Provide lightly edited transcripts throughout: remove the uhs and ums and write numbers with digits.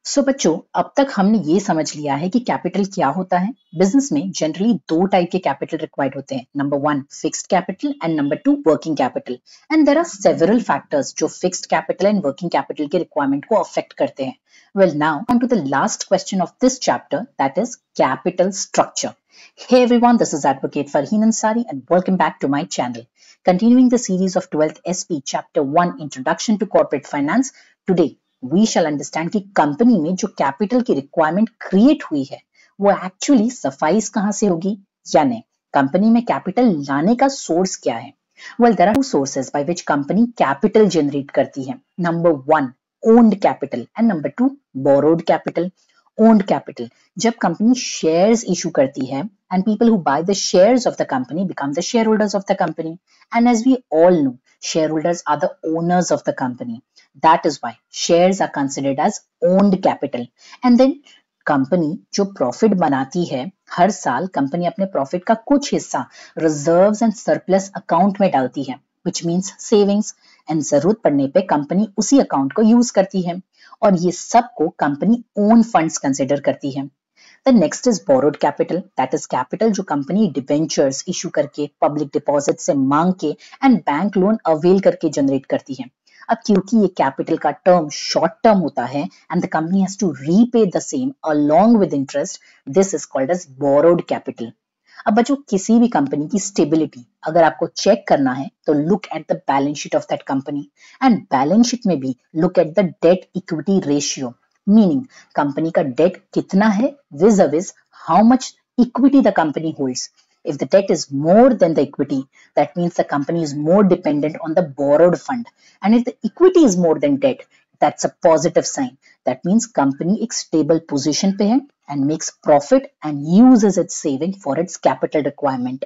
बच्चों, अब तक हमने ये समझ लिया है कि कैपिटल क्या होता है। बिजनेस में जनरली दो टाइप के कैपिटल रिक्वायर्ड होते हैं। Number one fixed capital and number two working capital. And there are several factors जो fixed capital and working capital के रिक्वायरमेंट को अफेक्ट करते हैं। Well, now on to the last question of this chapter, that is capital structure. Hey everyone, this is Advocate Farheen Ansari and welcome back to my channel. Continuing the series of 12th SP Chapter 1 Introduction to Corporate Finance, today we shall understand कि company में जो capital की requirement create हुई है वो actually suffice कहाँ से होगी या नहीं, कंपनी में कैपिटल लाने का सोर्स क्या है। Well, there are two sources by which company capital generate करती है। Number one owned capital and number two borrowed capital. Owned capital जब कंपनी शेयर्स इशू करती है and people who buy the shares of the company become the shareholders of the company, and as we all know, shareholders are the owners of the company. That is why shares are considered as owned capital. And then company जो profit बनाती है, हर साल company अपने profit का कुछ हिस्सा reserves and surplus account में डालती है, which means savings, एंड जरूरत पड़ने पे कंपनी उसी अकाउंट को यूज करती है और ये सब को कंपनी ओन फंड्स कंसिडर करती है. The next is borrowed capital, that is capital जो कंपनी डिबेंचर्स इशू करके, पब्लिक डिपॉजिट से मांग के एंड बैंक लोन अवेल करके जनरेट करती है. अब क्योंकि ये कैपिटल का टर्म शॉर्ट टर्म होता है and the company has to repay the same along with interest, this is called as borrowed capital. अब बच्चों, किसी भी कंपनी की स्टेबिलिटी अगर आपको चेक करना है तो look at the balance sheet of that company, and balance sheet में भी look at the debt equity ratio, meaning company का डेट कितना है vis-a-vis how much equity the company holds. If the debt is more than the equity, that means the company is more dependent on the borrowed fund. And if the equity is more than debt, that's a positive sign. That means company एक stable position पे है and makes profit and uses its saving for its capital requirement.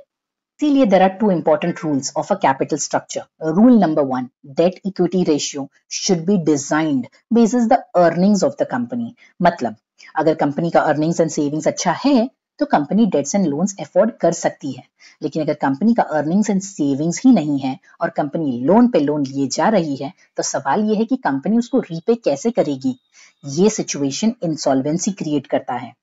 इसीलिए there are two important rules of a capital structure. Rule number one, debt equity ratio should be designed basis the earnings of the company. मतलब अगर company का earnings and savings अच्छा है तो company debts and loans afford कर सकती है, लेकिन अगर कंपनी का earnings and savings ही नहीं है और कंपनी लोन पे लोन लिए जा रही है तो सवाल ये है कि कंपनी उसको रीपे कैसे करेगी. ये सिचुएशन इंसॉल्वेंसी क्रिएट करता है.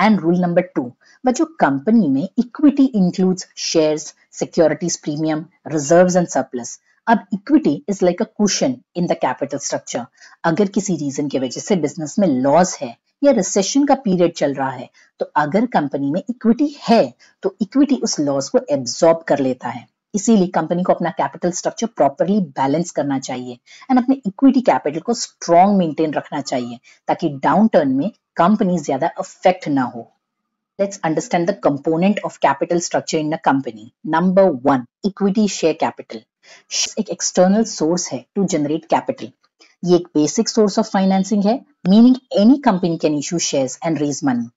एंड रूल नंबर टू, बच्चों कंपनी में equity includes shares, securities premium, reserves and surplus. अब equity is like a cushion in the capital structure. अगर किसी रीजन की वजह से बिजनेस में लॉस है या रिसेशन का पीरियड चल रहा है तो अगर कंपनी में इक्विटी है तो इक्विटी उस लॉस को एब्जॉर्ब कर लेता है. इसीलिए कंपनी को अपना कैपिटल स्ट्रक्चर प्रॉपरली बैलेंस करना चाहिए एंड अपने इक्विटी कैपिटल को स्ट्रॉन्ग मेंटेन रखना चाहिए ताकि डाउन टर्न में कंपनी ज्यादा अफेक्ट ना हो. Let's understand the component of capital structure in a company. Number one, equity share capital. एक external source है to generate capital. ये एक basic source of financing है, meaning any company can issue shares and raise money.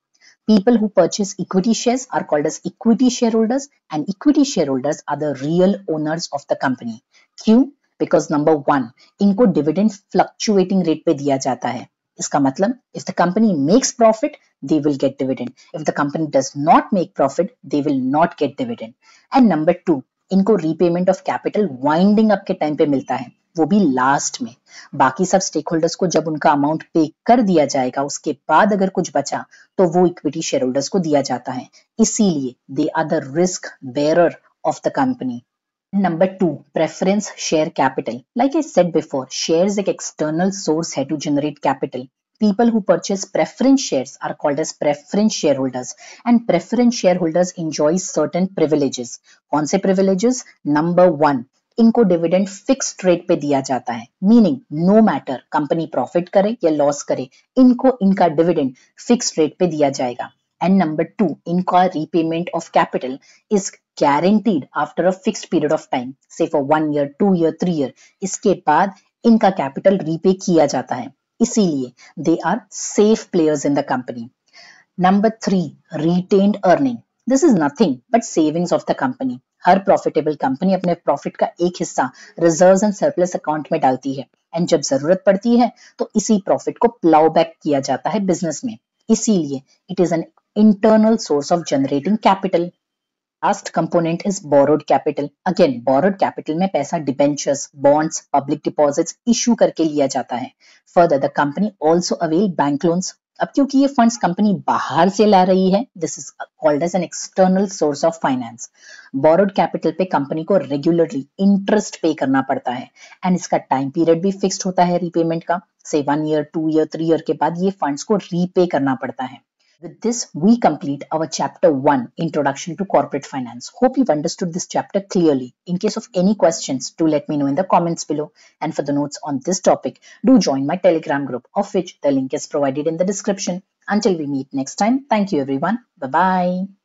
People who purchase equity shares are called as equity shareholders, and equity shareholders are the real owners of the company. क्यों? Because number one, इनको dividend fluctuating rate पे दिया जाता है. इसका मतलब if the company makes profit, they will get dividend. If the company does not make profit, they will not get dividend. And number two, इनको repayment of capital winding up के time पे मिलता है, वो भी लास्ट में. बाकी सब स्टेक होल्डर्स को जब उनका अमाउंट पे कर दिया जाएगा उसके बाद अगर कुछ बचा तो वो इक्विटी शेयर होल्डर्स को दिया जाता है. इसीलिए they are the risk bearer of the company. Number two, preference share capital. Like I said before, shares एक external source है to generate capital. People who purchase preference shares are called as preference shareholders, and preference shareholders enjoy certain privileges. कौन से privileges? Number one, इनको dividend fixed rate पे दिया जाता है, meaning no matter company profit करे या लॉस करे, इनको इनका डिविडेंड फिक्स्ड रेट पे दिया जाएगा. एंड नंबर टू, इनका repayment of capital is guaranteed after a fixed period of time, say for 1 year, 2 year, 3 year. इसके बाद इनका कैपिटल रीपे किया जाता है. इसीलिए they are safe players in the company. Number three, retained earning. This is nothing but savings of the company. Her profitable company अपने profit का एक हिस्सा रिजर्व्स एंड सरप्लस अकाउंट में डालती है एंड जब जरूरत पड़ती है तो इसी प्रॉफिट को प्लाउ बैक किया जाता है बिजनेस में. इसीलिए it is an internal source of generating capital. Last component is borrowed capital. Again, borrowed capital में पैसा debentures, bonds, public deposits issue करके लिया जाता है. Further, the company also avail bank loans. अब क्योंकि ये फंड्स कंपनी बाहर से ला रही है, this is called as an external source of finance. Borrowed capital पे कंपनी को रेगुलरली इंटरेस्ट पे करना पड़ता है एंड इसका टाइम पीरियड भी फिक्स्ड होता है रीपेमेंट का. से 1 ईयर, 2 ईयर, 3 ईयर के बाद ये फंड्स को रीपे करना पड़ता है. With this, we complete our chapter 1, Introduction to Corporate Finance. Hope you've understood this chapter clearly. In case of any questions, do let me know in the comments below. And for the notes on this topic, do join my Telegram group, of which the link is provided in the description. Until we meet next time, thank you everyone. Bye-bye.